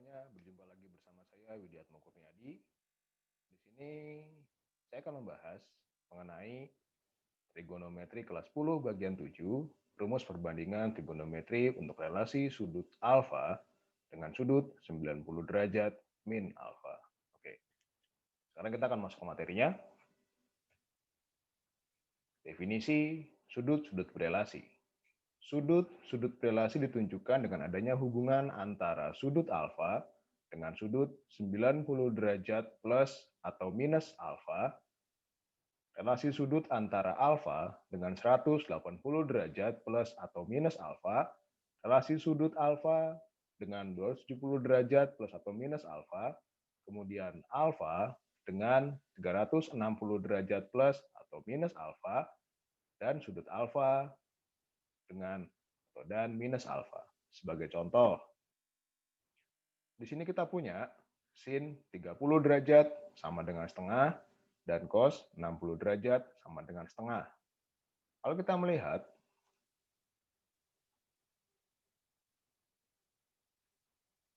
semuanya, berjumpa lagi bersama saya Widiatmo Kurniadi. Di sini saya akan membahas mengenai trigonometri kelas 10 bagian 7, rumus perbandingan trigonometri untuk relasi sudut alfa dengan sudut 90 derajat min alfa. Oke. Sekarang kita akan masuk ke materinya. Definisi sudut-sudut berelasi. Sudut-sudut berelasi ditunjukkan dengan adanya hubungan antara sudut alfa dengan sudut 90 derajat plus atau minus alfa, relasi sudut antara alfa dengan 180 derajat plus atau minus alfa, relasi sudut alfa dengan 270 derajat plus atau minus alfa, kemudian alfa dengan 360 derajat plus atau minus alfa, dan sudut alfa dengan dan minus alfa. Sebagai contoh, di sini kita punya sin 30 derajat sama dengan setengah dan cos 60 derajat sama dengan setengah. Kalau kita melihat,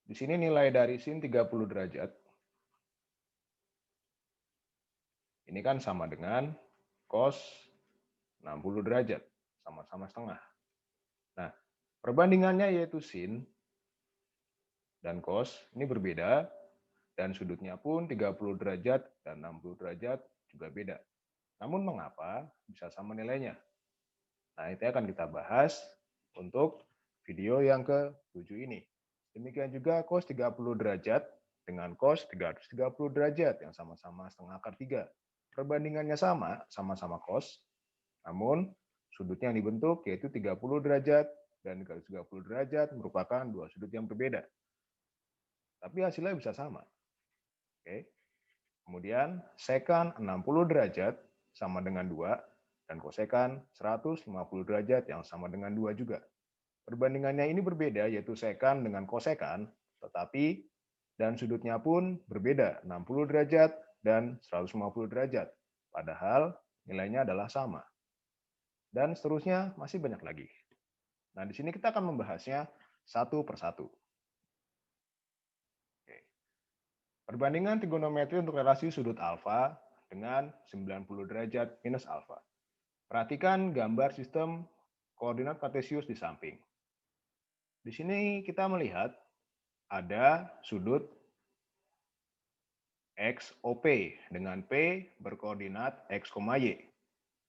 di sini nilai dari sin 30 derajat ini kan sama dengan cos 60 derajat, sama-sama setengah. Nah, perbandingannya yaitu sin dan cos ini berbeda, dan sudutnya pun 30 derajat dan 60 derajat juga beda. Namun mengapa bisa sama nilainya? Nah, itu akan kita bahas untuk video yang ke-7 ini. Demikian juga cos 30 derajat dengan cos 330 derajat yang sama-sama setengah akar 3. Perbandingannya sama, sama-sama cos, namun sudutnya yang dibentuk yaitu 30 derajat dan 30 derajat merupakan dua sudut yang berbeda. Tapi hasilnya bisa sama. Oke. Kemudian sekan 60 derajat sama dengan 2 dan kosekan 150 derajat yang sama dengan 2 juga. Perbandingannya ini berbeda yaitu sekan dengan kosekan, tetapi dan sudutnya pun berbeda 60 derajat dan 150 derajat. Padahal nilainya adalah sama. Dan seterusnya masih banyak lagi. Nah, di sini kita akan membahasnya satu persatu. Perbandingan trigonometri untuk relasi sudut alfa dengan 90 derajat minus alfa. Perhatikan gambar sistem koordinat kartesius di samping. Di sini kita melihat ada sudut XOP dengan P berkoordinat X, Y.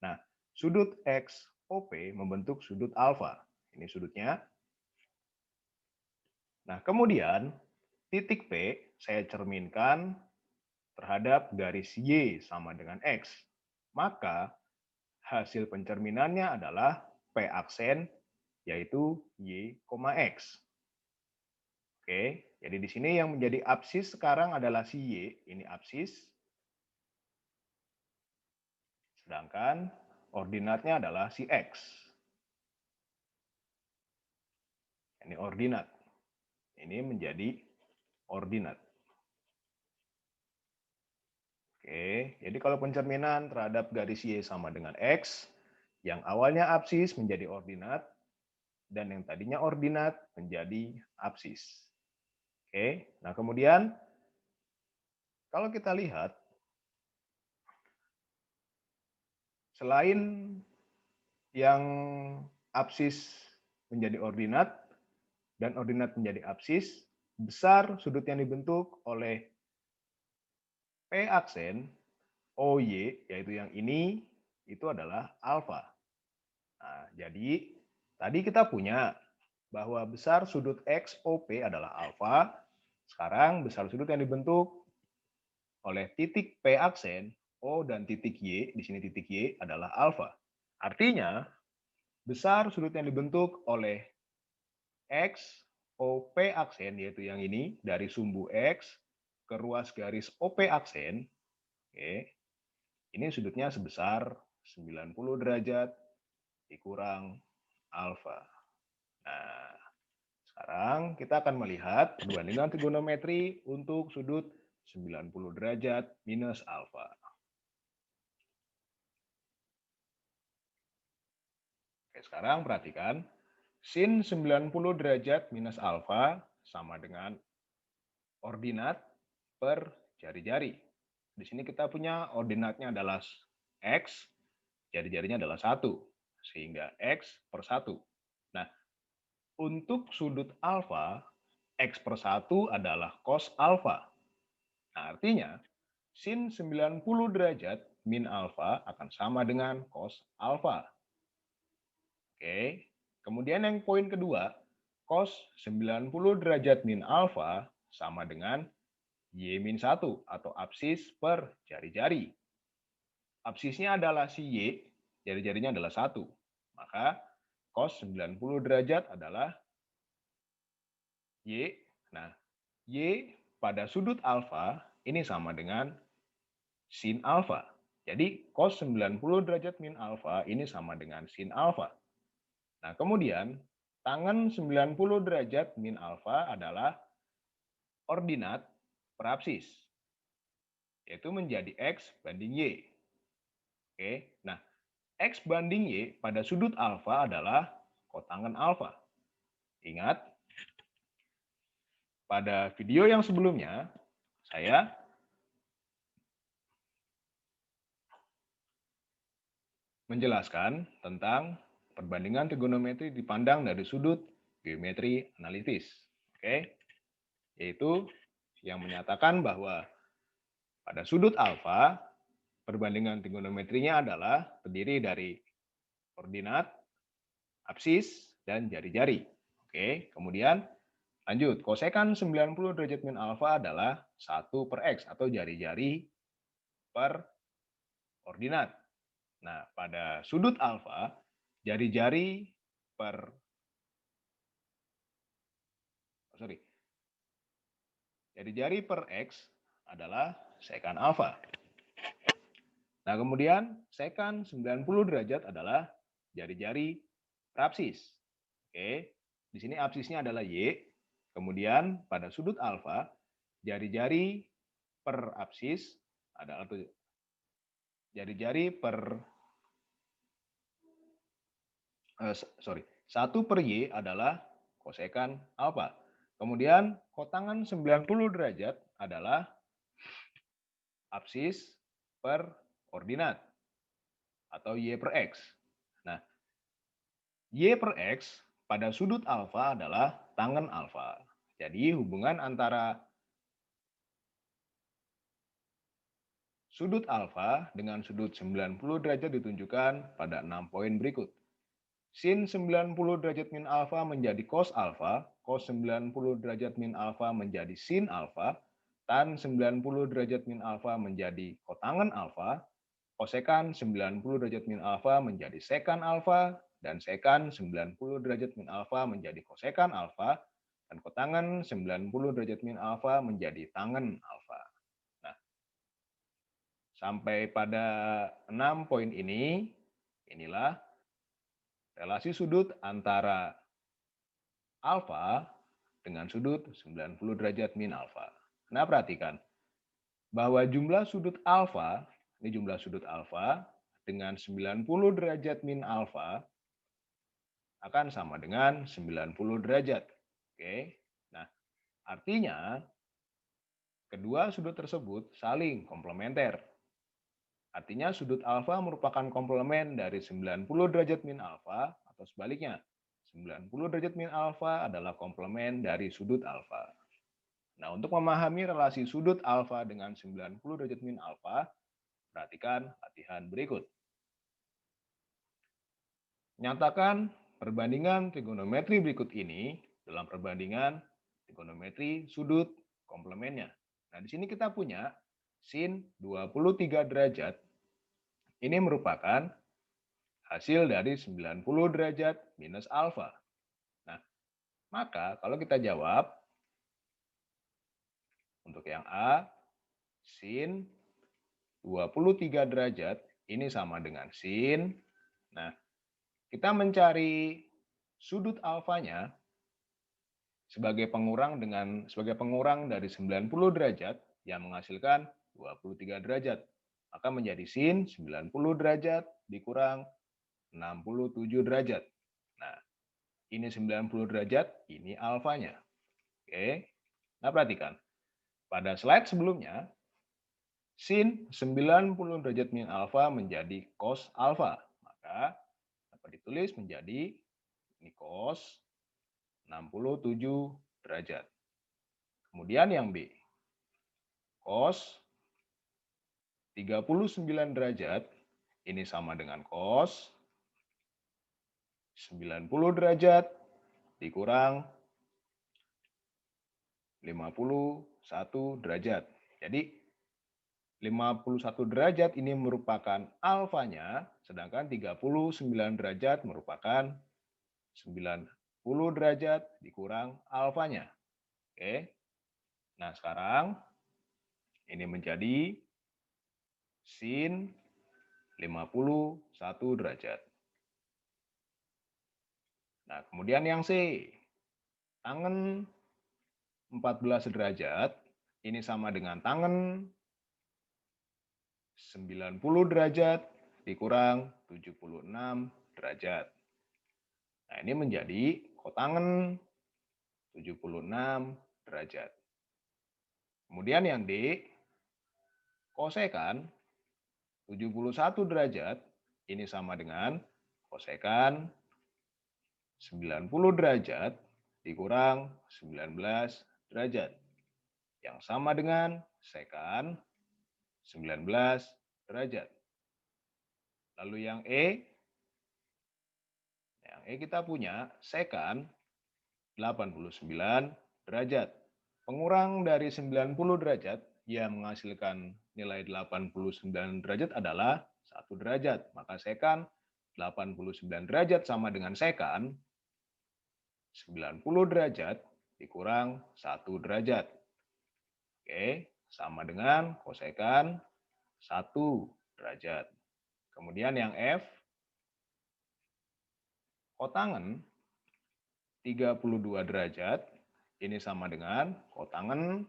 Nah, sudut XOP membentuk sudut alfa. Ini sudutnya. Nah, kemudian titik P saya cerminkan terhadap garis Y sama dengan X. Maka hasil pencerminannya adalah P aksen yaitu Y, X. Oke, jadi di sini yang menjadi absis sekarang adalah si Y, ini absis. Sedangkan ordinatnya adalah si X. Ini ordinat. Ini menjadi ordinat. Oke, jadi kalau pencerminan terhadap garis Y sama dengan X, yang awalnya absis menjadi ordinat, dan yang tadinya ordinat menjadi absis. Oke, nah kemudian kalau kita lihat, selain yang absis menjadi ordinat, dan ordinat menjadi absis, besar sudut yang dibentuk oleh P aksen OY, yaitu yang ini, itu adalah alfa. Nah, jadi tadi kita punya bahwa besar sudut XOP adalah alfa. Sekarang besar sudut yang dibentuk oleh titik P aksen O dan titik Y, di sini titik Y adalah alfa. Artinya, besar sudut yang dibentuk oleh X OP aksen, yaitu yang ini, dari sumbu X ke ruas garis OP aksen, oke, ini sudutnya sebesar 90 derajat dikurang alfa. Nah, sekarang kita akan melihat perbandingan trigonometri untuk sudut 90 derajat minus alfa. Oke, sekarang perhatikan, sin 90 derajat minus alfa sama dengan ordinat per jari-jari. Di sini kita punya ordinatnya adalah X, jari-jarinya adalah 1. Sehingga X per 1. Nah, untuk sudut alfa, X per 1 adalah cos alfa. Nah, artinya, sin 90 derajat min alfa akan sama dengan cos alfa. Oke, kemudian yang poin kedua, cos 90 derajat min alfa sama dengan Y-1 atau absis per jari-jari. Absisnya adalah si Y, jari-jarinya adalah 1. Maka cos 90 derajat adalah Y. Nah, Y pada sudut alfa ini sama dengan sin alfa. Jadi cos 90 derajat min alfa ini sama dengan sin alfa. Nah, kemudian tangen 90 derajat min alfa adalah ordinat per absis, yaitu menjadi X banding Y. Oke, nah X banding Y pada sudut alfa adalah kotangen alfa. Ingat, pada video yang sebelumnya, saya menjelaskan tentang perbandingan trigonometri dipandang dari sudut geometri analitis. Oke, yaitu yang menyatakan bahwa pada sudut alfa, perbandingan trigonometrinya adalah terdiri dari ordinat, absis, dan jari-jari. Oke, kemudian lanjut, kosekan 90 derajat min alfa adalah 1 per X atau jari-jari per ordinat. Nah, pada sudut alfa, jari-jari per jari-jari per X adalah sekan alfa. Nah, kemudian sekan 90 derajat adalah jari-jari per absis. Oke, di sini absisnya adalah Y. Kemudian pada sudut alfa, jari-jari per absis adalah jari-jari per 1 per Y adalah kosekan alfa. Kemudian kotangan 90 derajat adalah absis per ordinat atau Y per X. Nah, Y per X pada sudut alfa adalah tangen alfa. Jadi hubungan antara sudut alfa dengan sudut 90 derajat ditunjukkan pada 6 poin berikut. Sin 90 derajat min alfa menjadi cos alfa, cos 90 derajat min alfa menjadi sin alfa, tan 90 derajat min alfa menjadi kotangen alfa, kosekan 90 derajat min alfa menjadi sekan alfa, dan sekan 90 derajat min alfa menjadi kosekan alfa, dan kotangen 90 derajat min alfa menjadi tangen alfa. Nah, sampai pada 6 poin ini, inilah relasi sudut antara alfa dengan sudut 90 derajat min alfa. Nah, perhatikan bahwa jumlah sudut alfa, ini jumlah sudut alfa, dengan 90 derajat min alfa akan sama dengan 90 derajat. Oke. Nah, artinya kedua sudut tersebut saling komplementer. Artinya sudut alfa merupakan komplemen dari 90 derajat min alfa atau sebaliknya. 90 derajat min alfa adalah komplemen dari sudut alfa. Nah, untuk memahami relasi sudut alfa dengan 90 derajat min alfa, perhatikan latihan berikut. Nyatakan perbandingan trigonometri berikut ini dalam perbandingan trigonometri sudut komplemennya. Nah, di sini kita punya sin 23 derajat. Ini merupakan hasil dari 90 derajat minus alfa. Nah, maka kalau kita jawab, untuk yang A, sin 23 derajat ini sama dengan sin. Nah, kita mencari sudut alfanya sebagai pengurang dari 90 derajat yang menghasilkan 23 derajat. Maka menjadi sin 90 derajat dikurang 67 derajat. Nah, ini 90 derajat, ini alfanya. Oke. Nah, perhatikan. pada slide sebelumnya, sin 90 derajat min alfa menjadi cos alfa. Maka dapat ditulis menjadi ini cos 67 derajat. Kemudian yang B, cos 39 derajat, ini sama dengan cos 90 derajat dikurang 51 derajat. Jadi 51 derajat ini merupakan alfanya, sedangkan 39 derajat merupakan 90 derajat dikurang alfanya. Oke. Nah, sekarang ini menjadi sin 51 derajat. Nah, kemudian yang C, tangen 14 derajat, ini sama dengan tangen 90 derajat dikurang 76 derajat. Nah, ini menjadi kotangen 76 derajat. Kemudian yang D, kosekan 71 derajat, ini sama dengan kosekan 90 derajat dikurang 19 derajat. Yang sama dengan sekan 19 derajat. Lalu yang E kita punya sekan 89 derajat. Pengurang dari 90 derajat yang menghasilkan nilai 89 derajat adalah 1 derajat. Maka sekan 89 derajat sama dengan sekan 90 derajat dikurang 1 derajat. Oke, sama dengan kosekan 1 derajat. Kemudian yang F, kotangen 32 derajat, ini sama dengan kotangen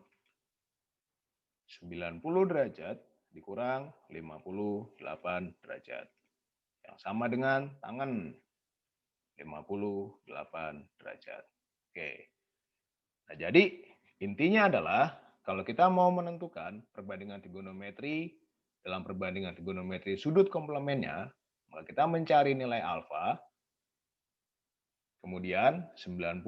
90 derajat dikurang 58 derajat. Yang sama dengan tangen 58 derajat. Oke. Nah, jadi intinya adalah kalau kita mau menentukan perbandingan trigonometri dalam perbandingan trigonometri sudut komplemennya, maka kita mencari nilai alfa. Kemudian 90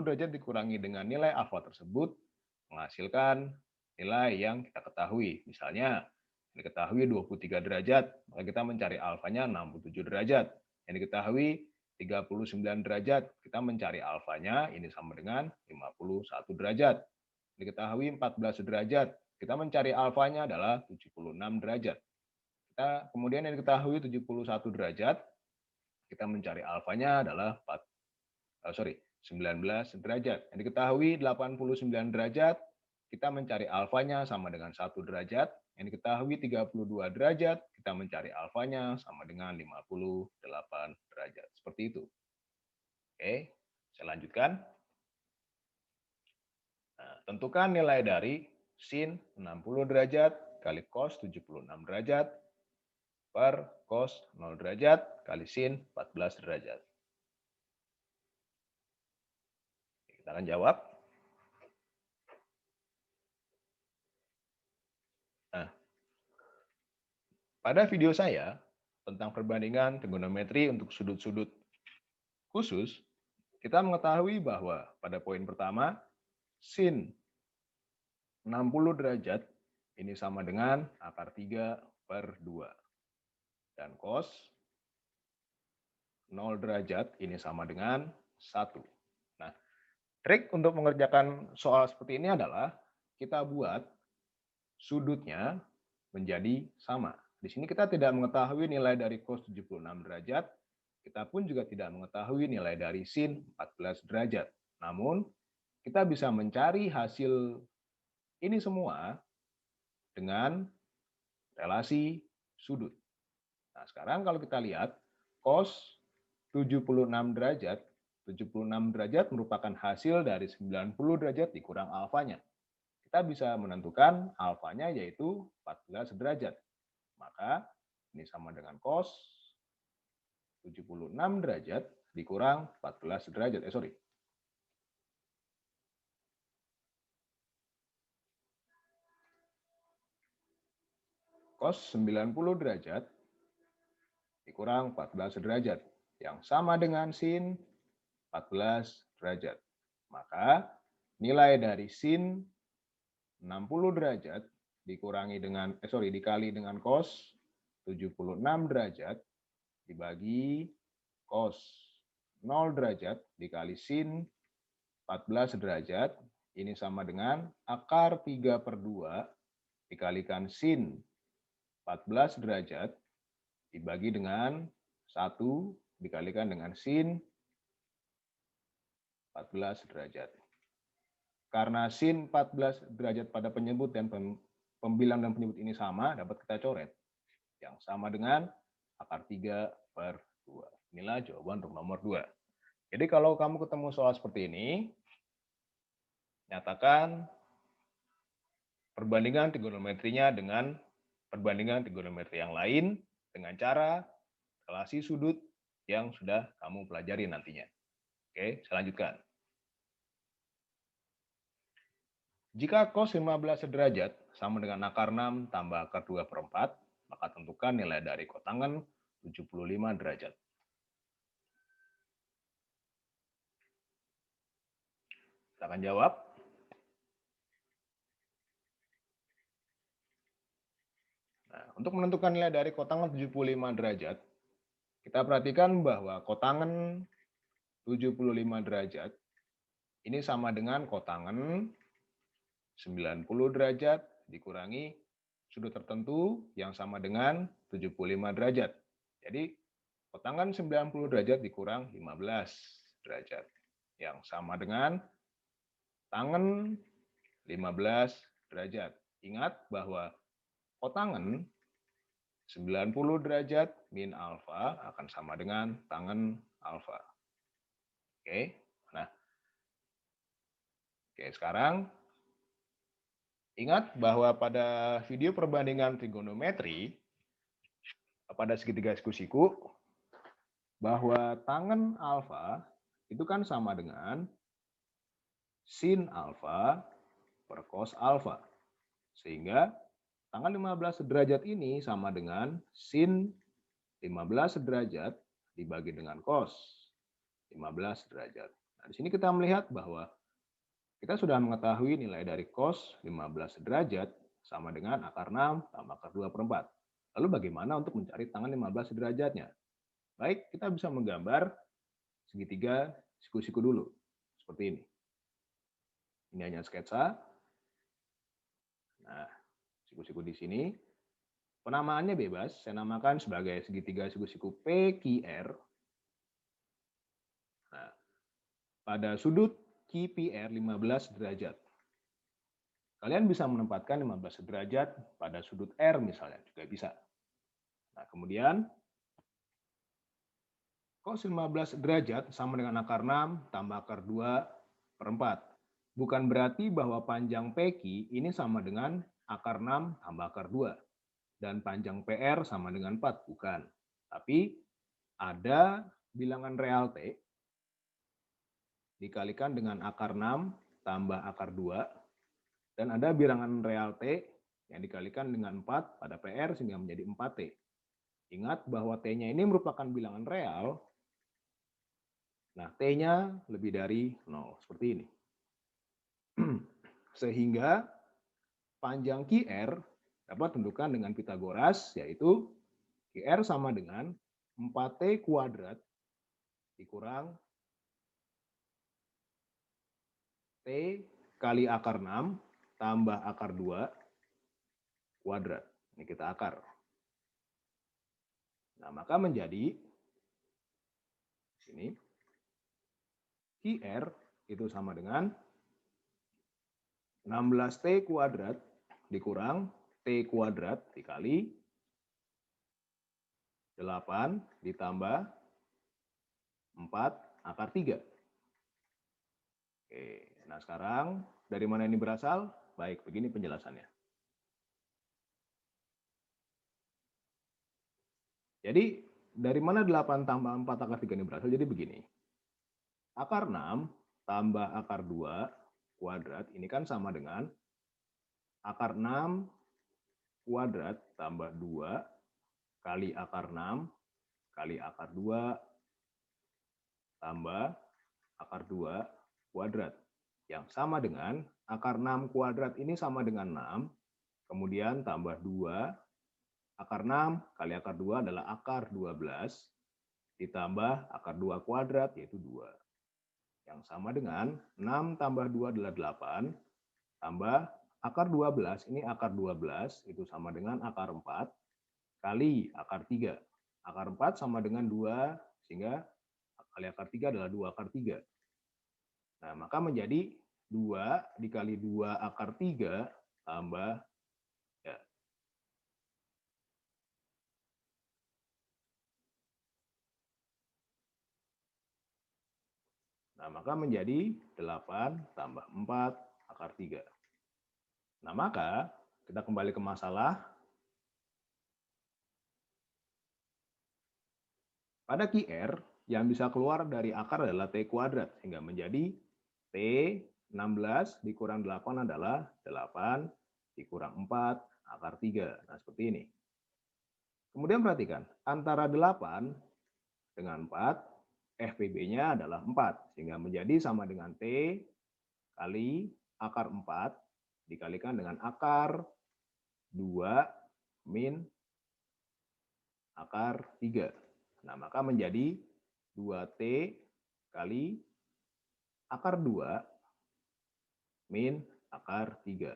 derajat dikurangi dengan nilai alfa tersebut menghasilkan nilai yang kita ketahui. Misalnya diketahui 23 derajat, maka kita mencari alfanya 67 derajat. Yang diketahui 39 derajat, kita mencari alfanya ini sama dengan 51 derajat. Diketahui 14 derajat, kita mencari alfanya adalah 76 derajat. Kemudian yang diketahui 71 derajat, kita mencari alfanya adalah 19 derajat. Yang diketahui 89 derajat, kita mencari alfanya sama dengan 1 derajat. Yang diketahui 32 derajat, kita mencari alfanya sama dengan 58 derajat. Seperti itu. Oke, saya lanjutkan. Nah, tentukan nilai dari sin 60 derajat kali cos 76 derajat per cos 0 derajat kali sin 14 derajat. Kita akan jawab. Nah, pada video saya tentang perbandingan trigonometri untuk sudut-sudut khusus, kita mengetahui bahwa pada poin pertama, sin 60 derajat ini sama dengan akar 3 per 2. Dan cos 0 derajat ini sama dengan 1. Nah, trik untuk mengerjakan soal seperti ini adalah kita buat sudutnya menjadi sama. Di sini kita tidak mengetahui nilai dari cos 76 derajat, kita pun juga tidak mengetahui nilai dari sin 14 derajat. Namun, kita bisa mencari hasil ini semua dengan relasi sudut. Nah, sekarang kalau kita lihat, cos 76 derajat merupakan hasil dari 90 derajat dikurang alfanya. Kita bisa menentukan alfanya yaitu 14 derajat. Maka ini sama dengan cos 76 derajat dikurang 14 derajat. cos 90 derajat dikurang 14 derajat, yang sama dengan sin 14 derajat. Maka nilai dari sin 60 derajat dikali dengan cos 76 derajat dibagi cos 0 derajat dikali sin 14 derajat, ini sama dengan akar 3/2 dikalikan sin 14 derajat dibagi dengan 1 dikalikan dengan sin 14 derajat. Karena sin 14 derajat pada penyebut dan pembilang dan penyebut ini sama, dapat kita coret. Yang sama dengan akar 3/2. Inilah jawaban untuk nomor 2. Jadi kalau kamu ketemu soal seperti ini, nyatakan perbandingan trigonometrinya dengan perbandingan trigonometri yang lain dengan cara relasi sudut yang sudah kamu pelajari nantinya. Oke, saya lanjutkan. Jika cos 15 derajat sama dengan akar 6 tambah akar 2/4, maka tentukan nilai dari kotangan 75 derajat. Kita akan jawab. Nah, untuk menentukan nilai dari kotangan 75 derajat, kita perhatikan bahwa kotangan 75 derajat ini sama dengan kotangan 90 derajat dikurangi sudut tertentu yang sama dengan 75 derajat. Jadi kotangan 90 derajat dikurang 15 derajat yang sama dengan tangen 15 derajat. Ingat bahwa kotangan 90 derajat min alfa akan sama dengan tangen alfa. Oke. Nah. Oke, sekarang ingat bahwa pada video perbandingan trigonometri pada segitiga sikusiku bahwa tangen alfa itu kan sama dengan sin alfa per cos alfa. Sehingga tangen 15 derajat ini sama dengan sin 15 derajat dibagi dengan cos 15 derajat. Nah, di sini kita melihat bahwa kita sudah mengetahui nilai dari cos 15 derajat sama dengan akar 6 tambah akar 2/4. Lalu bagaimana untuk mencari tangen 15 derajatnya? Baik, kita bisa menggambar segitiga siku-siku dulu. Seperti ini. Ini hanya sketsa. Nah, siku-siku di sini. Penamaannya bebas, saya namakan sebagai segitiga siku-siku PQR. Nah, pada sudut QPR 15 derajat. Kalian bisa menempatkan 15 derajat pada sudut R misalnya, juga bisa. Nah, kemudian cos 15 derajat sama dengan akar 6 tambah akar 2/4. Bukan berarti bahwa panjang PQ ini sama dengan akar 6 tambah akar 2. Dan panjang PR sama dengan 4, bukan. Tapi ada bilangan real T dikalikan dengan akar 6 tambah akar 2, dan ada bilangan real T yang dikalikan dengan 4 pada PR sehingga menjadi 4T. Ingat bahwa T-nya ini merupakan bilangan real, nah T-nya lebih dari 0, seperti ini. Sehingga panjang QR dapat tentukan dengan Pitagoras, yaitu QR sama dengan 4T kuadrat dikurang T kali akar 6 tambah akar 2 kuadrat. Ini kita akar. Nah, maka menjadi sini QR itu sama dengan 16T kuadrat dikurang T kuadrat dikali 8 ditambah 4 akar 3. Oke, nah sekarang dari mana ini berasal? Baik, begini penjelasannya. Jadi dari mana 8 tambah 4 akar 3 ini berasal? Jadi begini. Akar 6 tambah akar 2 kuadrat ini kan sama dengan akar 6 kuadrat tambah 2 kali akar 6 kali akar 2 tambah akar 2 kuadrat. Yang sama dengan akar 6 kuadrat ini sama dengan 6, kemudian tambah 2, akar 6 kali akar 2 adalah akar 12, ditambah akar 2 kuadrat yaitu 2. Yang sama dengan 6 tambah 2 adalah 8, tambah akar 12, ini akar 12, itu sama dengan akar 4, kali akar 3. Akar 4 sama dengan 2, sehingga kali akar 3 adalah 2 akar 3. Nah, maka menjadi 2 dikali 2 akar 3 tambah, ya. Nah, maka menjadi 8 tambah 4 akar 3. Nah, maka kita kembali ke masalah. Pada QR, yang bisa keluar dari akar adalah T kuadrat, sehingga menjadi T 16 dikurang 8 adalah 8 dikurang 4 akar 3. Nah, seperti ini. Kemudian perhatikan, antara 8 dengan 4, FPB-nya adalah 4, sehingga menjadi sama dengan T kali akar 4 dikalikan dengan akar 2 min akar 3. Nah, maka menjadi 2T kali akar 2 min akar 3.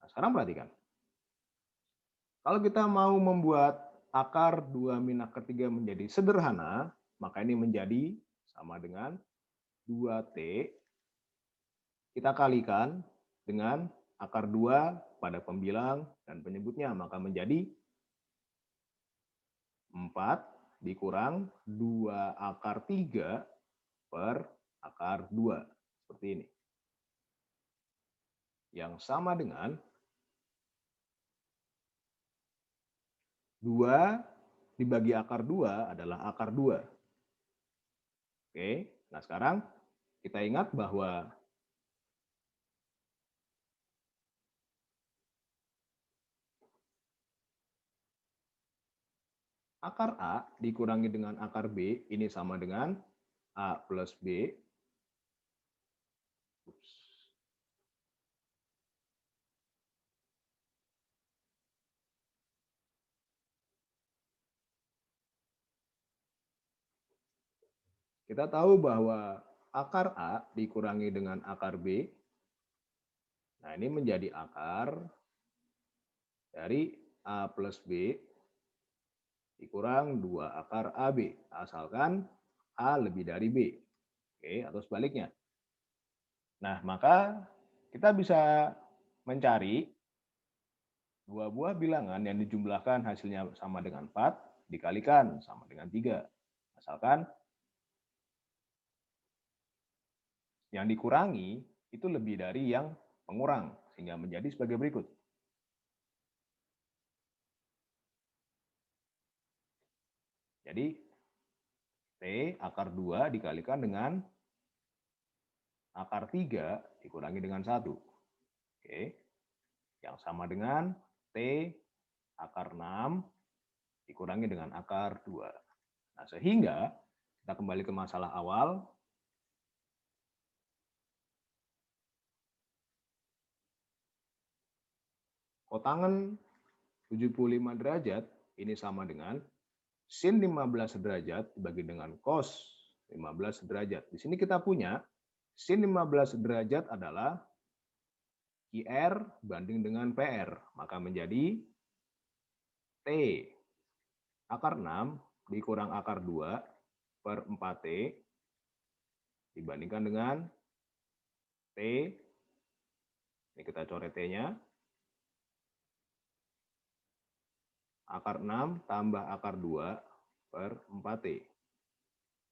Nah, sekarang perhatikan. Kalau kita mau membuat akar 2 min akar 3 menjadi sederhana, maka ini menjadi sama dengan 2T kita kalikan dengan akar 2 pada pembilang dan penyebutnya, maka menjadi 4 dikurang 2 akar 3 per akar 2. Seperti ini. Yang sama dengan 2 dibagi akar 2 adalah akar 2. Oke, nah sekarang kita ingat bahwa akar A dikurangi dengan akar B, ini sama dengan A plus B. Kita tahu bahwa akar A dikurangi dengan akar B. Nah, ini menjadi akar dari A plus B dikurang 2 akar AB. Asalkan A lebih dari B. Oke, atau sebaliknya. Nah, maka kita bisa mencari dua buah bilangan yang dijumlahkan hasilnya sama dengan 4 dikalikan sama dengan 3. Asalkan yang dikurangi itu lebih dari yang pengurang, sehingga menjadi sebagai berikut. Jadi, T akar 2 dikalikan dengan akar 3 dikurangi dengan 1. Oke, yang sama dengan T akar 6 dikurangi dengan akar 2. Nah, sehingga kita kembali ke masalah awal. Kotangan 75 derajat ini sama dengan sin 15 derajat dibagi dengan cos 15 derajat. Di sini kita punya sin 15 derajat adalah IR banding dengan PR. Maka menjadi T akar 6 dikurang akar 2 per 4T dibandingkan dengan T, ini kita coret T-nya, akar 6 tambah akar 2 per 4T.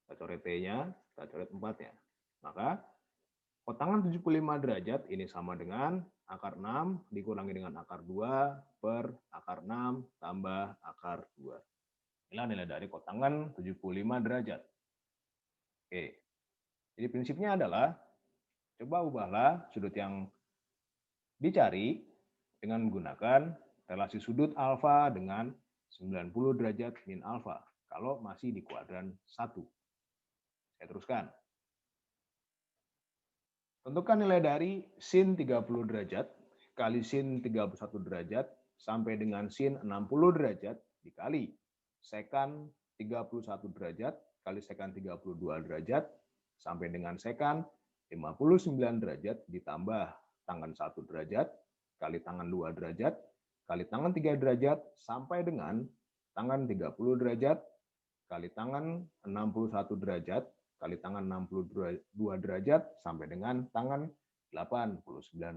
Kita coret T-nya, kita coret 4-nya. Maka kotangan 75 derajat ini sama dengan akar 6 dikurangi dengan akar 2 per akar 6 tambah akar 2. Inilah nilai dari kotangan 75 derajat. Oke. Jadi prinsipnya adalah coba ubahlah sudut yang dicari dengan menggunakan relasi sudut alfa dengan 90 derajat min alfa kalau masih di kuadran 1. Saya teruskan. Tentukan nilai dari sin 30 derajat kali sin 31 derajat sampai dengan sin 60 derajat dikali sekan 31 derajat kali sekan 32 derajat sampai dengan sekan 59 derajat ditambah tangan 1 derajat kali tangan 2 derajat kali tangan 3 derajat sampai dengan tangan 30 derajat kali tangan 61 derajat kali tangan 62 derajat sampai dengan tangan 89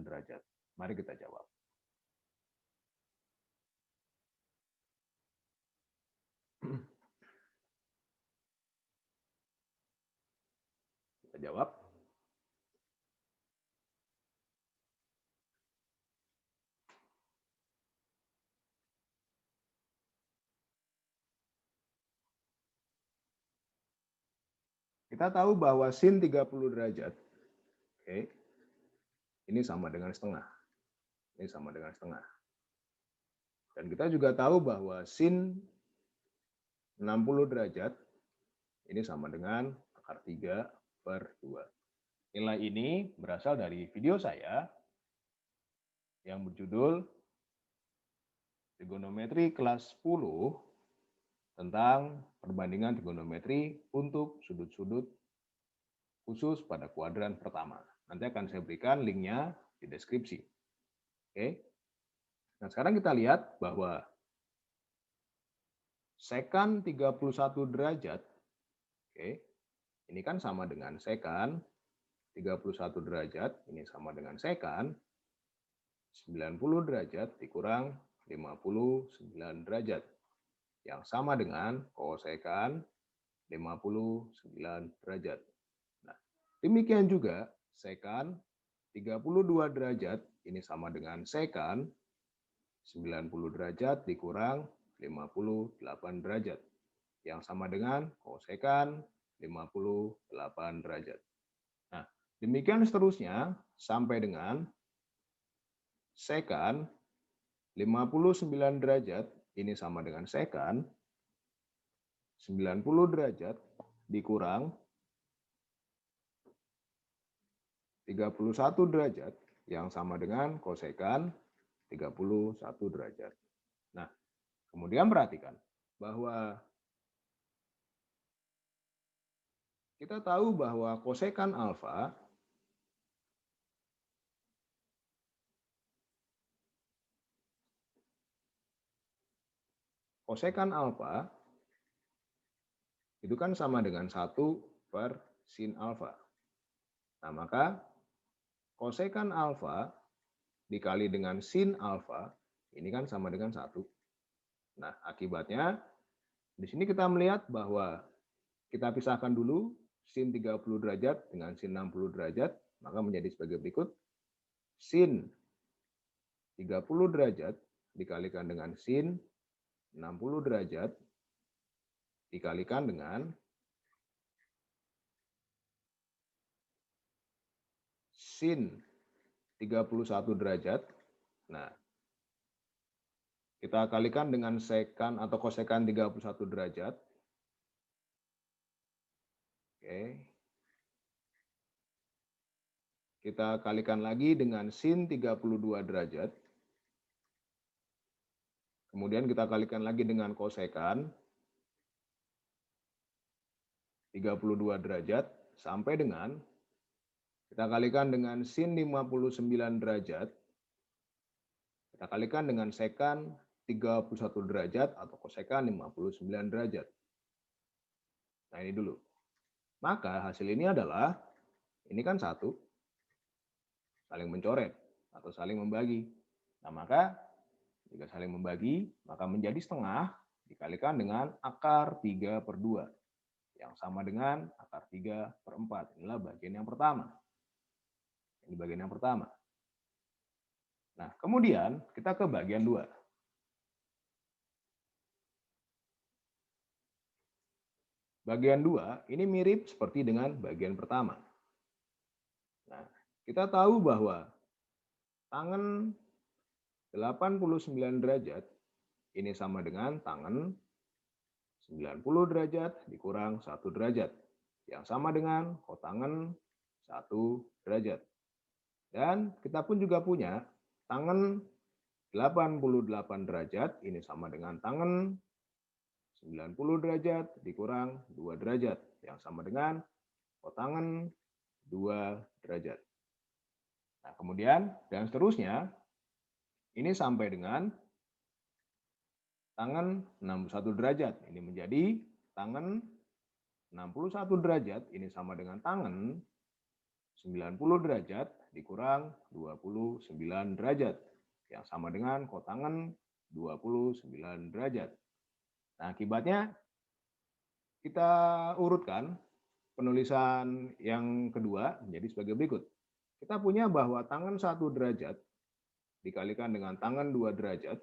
derajat. Mari kita jawab. Kita jawab. Kita tahu bahwa sin 30 derajat, oke, ini sama dengan setengah. Ini sama dengan setengah. Dan kita juga tahu bahwa sin 60 derajat, ini sama dengan akar 3/2. Nilai ini berasal dari video saya yang berjudul Trigonometri kelas 10 tentang perbandingan trigonometri untuk sudut-sudut khusus pada kuadran pertama. Nanti akan saya berikan linknya di deskripsi. Oke. Nah, sekarang kita lihat bahwa sekan 31 derajat, oke, ini kan sama dengan sekan 31 derajat, ini sama dengan sekan 90 derajat dikurang 59 derajat, yang sama dengan kosekan 59 derajat. Nah, demikian juga sekan 32 derajat ini sama dengan sekan 90 derajat dikurang 58 derajat, yang sama dengan kosekan 58 derajat. Nah, demikian seterusnya sampai dengan sekan 59 derajat ini sama dengan sekan 90 derajat dikurang 31 derajat yang sama dengan kosekan 31 derajat. Nah, kemudian perhatikan bahwa kita tahu bahwa kosekan alfa itu kan sama dengan 1 per sin alfa. Nah, maka kosekan alfa dikali dengan sin alfa ini kan sama dengan 1. Nah, akibatnya di sini kita melihat bahwa kita pisahkan dulu sin 30 derajat dengan sin 60 derajat, maka menjadi sebagai berikut. Sin 30 derajat dikalikan dengan sin 60 derajat dikalikan dengan sin 31 derajat. Nah, kita kalikan dengan sekan atau kosekan 31 derajat. Oke. Kita kalikan lagi dengan sin 32 derajat. Kemudian kita kalikan lagi dengan kosekan 32 derajat sampai dengan kita kalikan dengan sin 59 derajat. Kita kalikan dengan sekan 31 derajat atau kosekan 59 derajat. Nah, ini dulu. Maka hasil ini adalah, ini kan 1, saling mencoret atau saling membagi. Nah, maka jika saling membagi, maka menjadi setengah dikalikan dengan akar 3/2, yang sama dengan akar 3/4. Inilah bagian yang pertama. Ini bagian yang pertama. Nah, kemudian kita ke bagian 2. Bagian 2 ini mirip seperti dengan bagian pertama. Nah, kita tahu bahwa tangan 89 derajat ini sama dengan tangan 90 derajat dikurang 1 derajat, yang sama dengan kotangan 1 derajat. Dan kita pun juga punya tangan 88 derajat ini sama dengan tangan 90 derajat dikurang 2 derajat, yang sama dengan kotangan 2 derajat. Nah, kemudian dan seterusnya, ini sampai dengan tangan 61 derajat. Ini menjadi tangan 61 derajat, ini sama dengan tangan 90 derajat dikurang 29 derajat, yang sama dengan kotangan 29 derajat. Nah, akibatnya kita urutkan penulisan yang kedua menjadi sebagai berikut. Kita punya bahwa tangan 1 derajat dikalikan dengan tangan 2 derajat,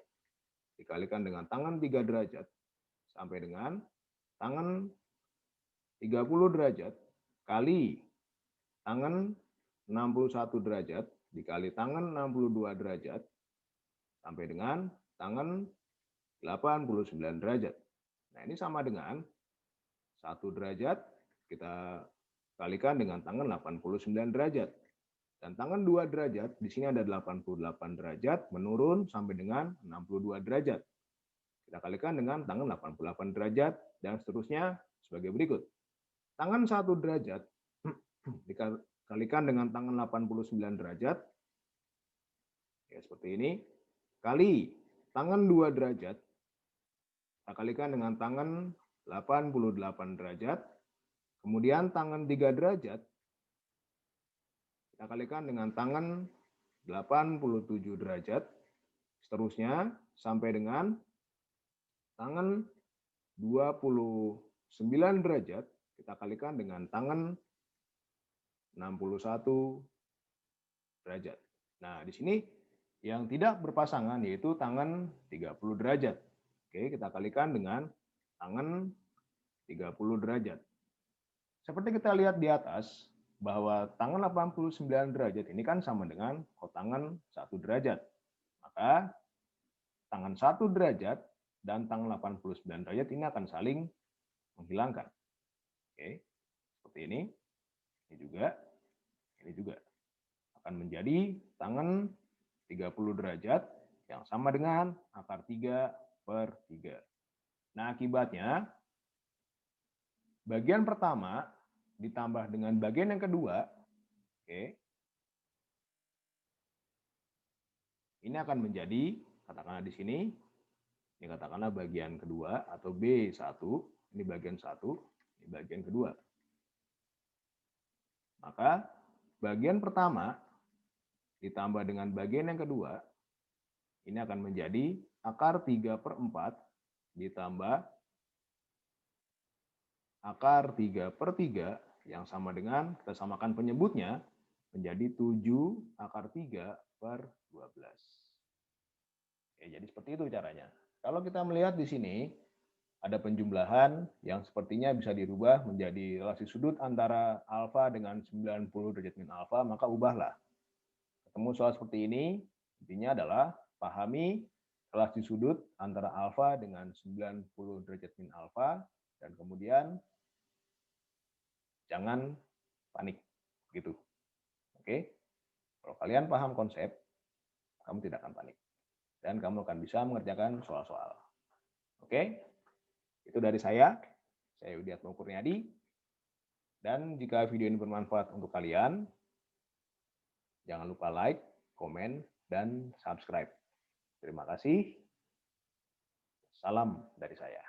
dikalikan dengan tangan 3 derajat, sampai dengan tangan 30 derajat kali tangan 61 derajat dikali tangan 62 derajat, sampai dengan tangan 89 derajat. Nah, ini sama dengan 1 derajat kita kalikan dengan tangan 89 derajat. Dan tangan 2 derajat, di sini ada 88 derajat, menurun sampai dengan 62 derajat. Kita kalikan dengan tangan 88 derajat, dan seterusnya sebagai berikut. Tangan 1 derajat dikalikan dengan tangan 89 derajat, ya seperti ini, kali tangan 2 derajat, kita kalikan dengan tangan 88 derajat, kemudian tangan 3 derajat, kita kalikan dengan tangan 87 derajat, seterusnya sampai dengan tangan 29 derajat, kita kalikan dengan tangan 61 derajat. Nah, di sini yang tidak berpasangan yaitu tangan 30 derajat. Oke, kita kalikan dengan tangan 30 derajat. Seperti kita lihat di atas, bahwa tangan 89 derajat ini kan sama dengan kotangan 1 derajat. Maka tangan 1 derajat dan tangan 89 derajat ini akan saling menghilangkan. Oke, seperti ini. Ini juga akan menjadi tangan 30 derajat yang sama dengan akar 3/3. Nah, akibatnya bagian pertama ditambah dengan bagian yang kedua, oke, ini akan menjadi, katakanlah di sini, ini katakanlah bagian kedua atau B1, ini bagian 1, ini bagian kedua. Maka bagian pertama ditambah dengan bagian yang kedua, ini akan menjadi akar 3/4 ditambah akar 3/3 yang sama dengan, kita samakan penyebutnya, menjadi 7 akar 3/12. Oke, jadi seperti itu caranya. Kalau kita melihat di sini, ada penjumlahan yang sepertinya bisa dirubah menjadi relasi sudut antara alfa dengan 90 derajat min alfa, maka ubahlah. Ketemu soal seperti ini, intinya adalah pahami relasi sudut antara alfa dengan 90 derajat min alfa, dan kemudian jangan panik, gitu. Oke, kalau kalian paham konsep, kamu tidak akan panik, dan kamu akan bisa mengerjakan soal-soal. Oke, itu dari saya Yudi Atmo Kurniadi, dan jika video ini bermanfaat untuk kalian, jangan lupa like, komen, dan subscribe. Terima kasih. Salam dari saya.